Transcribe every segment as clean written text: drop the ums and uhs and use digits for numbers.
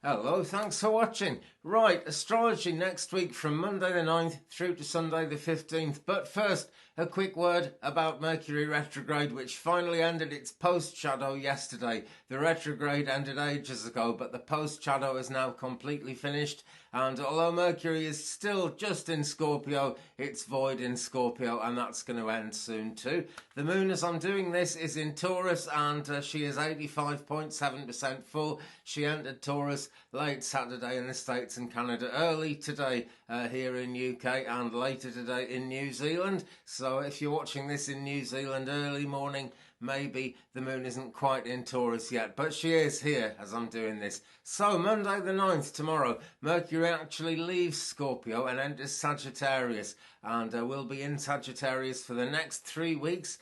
Hello, thanks for watching. Right, astrology next week from Monday the 9th through to Sunday the 15th. But first, a quick word about Mercury retrograde, which finally ended its post-shadow yesterday. The retrograde ended ages ago, but the post-shadow is now completely finished. And although Mercury is still just in Scorpio, it's void in Scorpio, and that's going to end soon too. The moon, as I'm doing this, is in Taurus, and she is 85.7% full. She entered Taurus late Saturday in the States and Canada, early today here in UK, and later today in New Zealand. So if you're watching this in New Zealand early morning, maybe the moon isn't quite in Taurus yet, but she is here as I'm doing this. So Monday the 9th, tomorrow, Mercury actually leaves Scorpio and enters Sagittarius, and will be in Sagittarius for the next 3 weeks.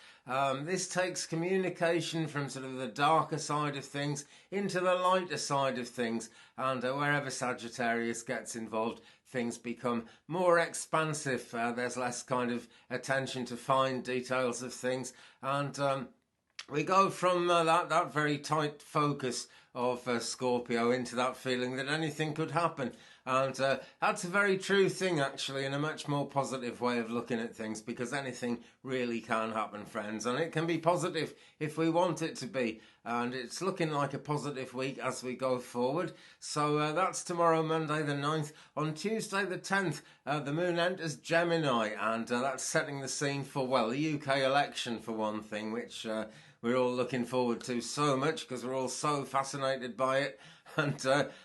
This takes communication from sort of the darker side of things into the lighter side of things, and wherever Sagittarius gets involved, things become more expansive. There's less kind of attention to fine details of things, and we go from that very tight focus of Scorpio into that feeling that anything could happen. And that's a very true thing, actually, in a much more positive way of looking at things, because anything really can happen, friends, and it can be positive if we want it to be. And it's looking like a positive week as we go forward. So that's tomorrow, Monday the 9th. On Tuesday the 10th, the moon enters Gemini, and that's setting the scene for, well, the UK election, for one thing, which we're all looking forward to so much because we're all so fascinated by it. And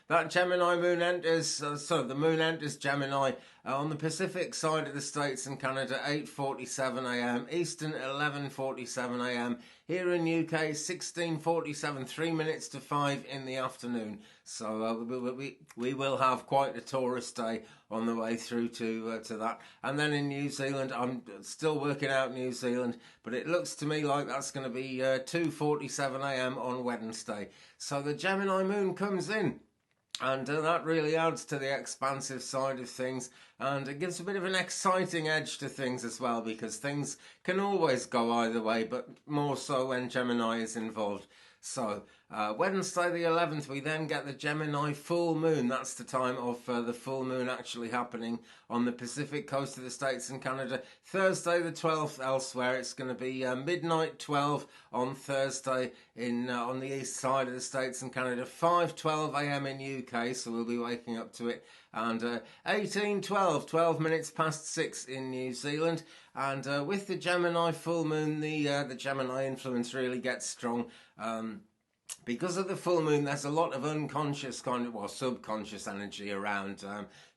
that Gemini moon enters, the moon enters Gemini on the Pacific side of the States and Canada, 8:47 a.m. Eastern, 11:47 a.m. Here in UK, 16:47, 3 minutes to 5 in the afternoon. So we will have quite a Taurus day on the way through to that. And then in New Zealand, I'm still working out New Zealand, but it looks to me like that's going to be 2:47 a.m. on Wednesday. So the Gemini moon comes in, and that really adds to the expansive side of things, and it gives a bit of an exciting edge to things as well, because things can always go either way, but more so when Gemini is involved. So Wednesday the 11th, we then get the Gemini full moon. That's the time of the full moon actually happening on the Pacific coast of the States and Canada. Thursday the 12th, elsewhere, it's going to be midnight 12 on Thursday on the east side of the States and Canada, 5:12 a.m. in UK, so we'll be waking up to it. And 18:12, 12 minutes past 6 in New Zealand. And with the Gemini full moon, the Gemini influence really gets strong. Because of the full moon, there's a lot of unconscious subconscious energy around.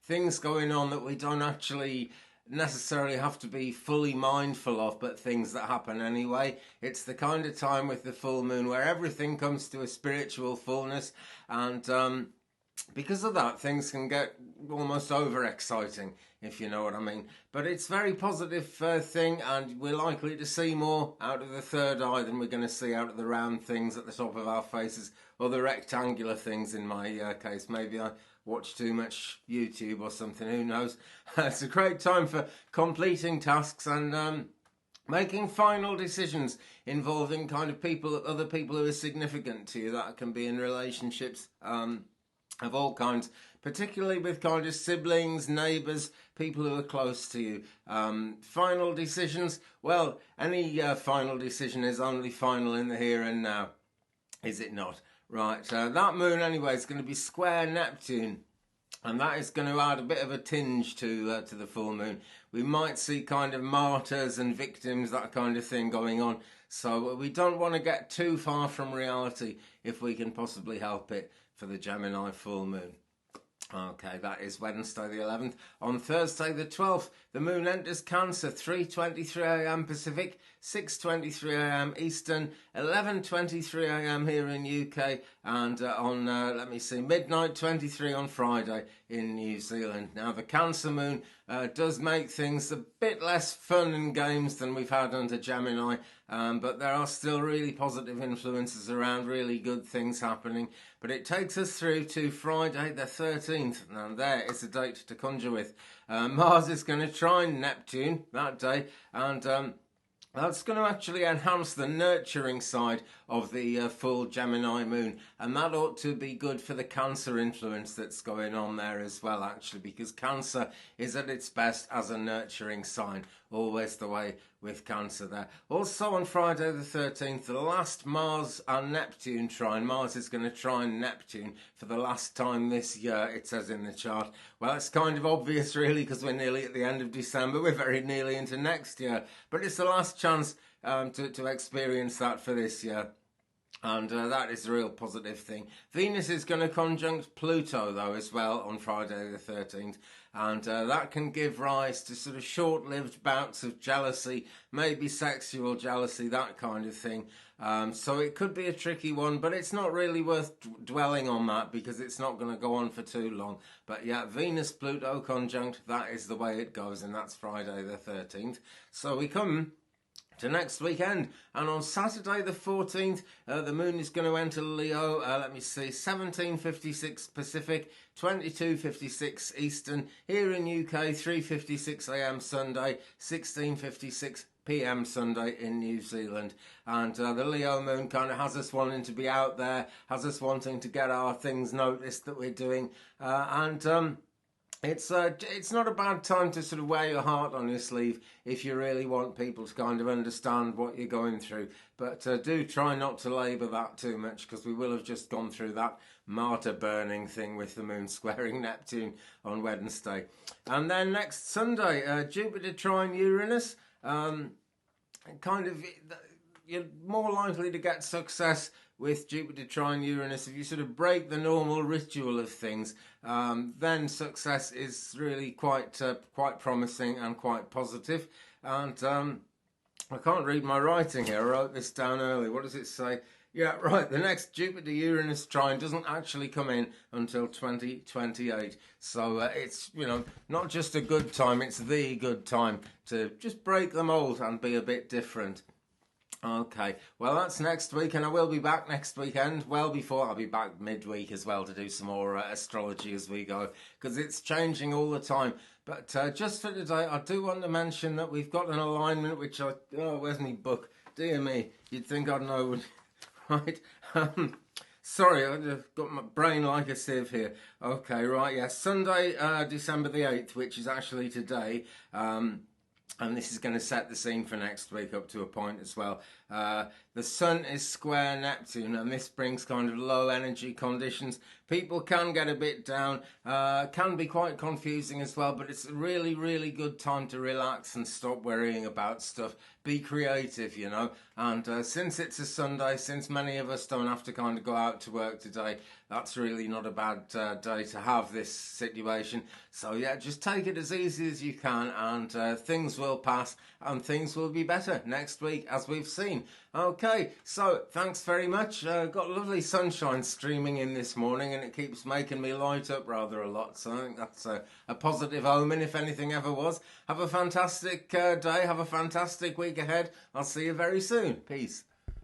Things going on that we don't actually necessarily have to be fully mindful of, but things that happen anyway. It's the kind of time with the full moon where everything comes to a spiritual fullness, and because of that, things can get almost overexciting, if you know what I mean. But it's a very positive thing, and we're likely to see more out of the third eye than we're going to see out of the round things at the top of our faces, or the rectangular things in my case. Maybe I watch too much YouTube or something, who knows. It's a great time for completing tasks and making final decisions involving kind of other people who are significant to you. That can be in relationships of all kinds, particularly with kind of siblings, neighbours, people who are close to you. Final decisions, well, any final decision is only final in the here and now, is it not? Right, that moon anyway is going to be square Neptune, and that is going to add a bit of a tinge to the full moon. We might see kind of martyrs and victims, that kind of thing going on. So we don't want to get too far from reality if we can possibly help it for the Gemini full moon. Okay, that is Wednesday the 11th. On Thursday the 12th, the moon enters Cancer, 3:23 a.m. Pacific, 6:23 a.m. Eastern, 11:23 a.m. here in UK, and on, midnight 23 on Friday in New Zealand. Now, the Cancer moon does make things a bit less fun and games than we've had under Gemini, but there are still really positive influences around, really good things happening. But it takes us through to Friday the 13th, and there is a date to conjure with. Mars is going to trine Neptune that day, and that's going to actually enhance the nurturing side of the full Gemini moon, and that ought to be good for the Cancer influence that's going on there as well, actually, because Cancer is at its best as a nurturing sign. Always the way with Cancer there. Also on Friday the 13th, the last Mars and Neptune trine. Mars is going to trine Neptune for the last time this year, it says in the chart. Well, it's kind of obvious really, because we're nearly at the end of December. We're very nearly into next year. But it's the last chance to experience that for this year. And that is a real positive thing. Venus is going to conjunct Pluto, though, as well on Friday the 13th. And that can give rise to sort of short-lived bouts of jealousy, maybe sexual jealousy, that kind of thing. So it could be a tricky one, but it's not really worth dwelling on that because it's not going to go on for too long. But yeah, Venus-Pluto conjunct, that is the way it goes, and that's Friday the 13th. So we come to next weekend, and on Saturday the 14th the moon is going to enter Leo. Let me see, 17:56 Pacific, 22:56 Eastern, here in UK, 3:56 AM Sunday, 16:56 PM Sunday in New Zealand. And the Leo moon kind of has us wanting to be out there, has us wanting to get our things noticed that we're doing, it's not a bad time to sort of wear your heart on your sleeve if you really want people to kind of understand what you're going through. But do try not to labour that too much, because we will have just gone through that martyr burning thing with the moon squaring Neptune on Wednesday. And then next Sunday, Jupiter trine Uranus. You're more likely to get success with Jupiter trine Uranus if you sort of break the normal ritual of things. Then success is really quite promising and quite positive. And I can't read my writing here. I wrote this down early. What does it say? Yeah, right. The next Jupiter-Uranus trine doesn't actually come in until 2028. So it's, not just a good time, it's the good time to just break the mold and be a bit different. Okay, well that's next week, and I will be back next weekend. Well, before I'll be back midweek as well to do some more astrology as we go, because it's changing all the time. But just for today, I do want to mention that we've got an alignment which where's my book? Dear me, you'd think I'd know. Right, sorry, I've got my brain like a sieve here. Okay, right, yeah, Sunday, December the 8th, which is actually today. And this is going to set the scene for next week up to a point as well. The Sun is square Neptune, and this brings kind of low energy conditions. People can get a bit down, can be quite confusing as well, but it's a really, really good time to relax and stop worrying about stuff. Be creative, and since it's a Sunday, since many of us don't have to kind of go out to work today, that's really not a bad day to have this situation. So yeah, just take it as easy as you can, and things will pass and things will be better next week, as we've seen. Okay, so thanks very much. Got lovely sunshine streaming in this morning, and it keeps making me light up rather a lot, so I think that's a positive omen if anything ever was. Have a fantastic day, have a fantastic week ahead. I'll see you very soon. Peace.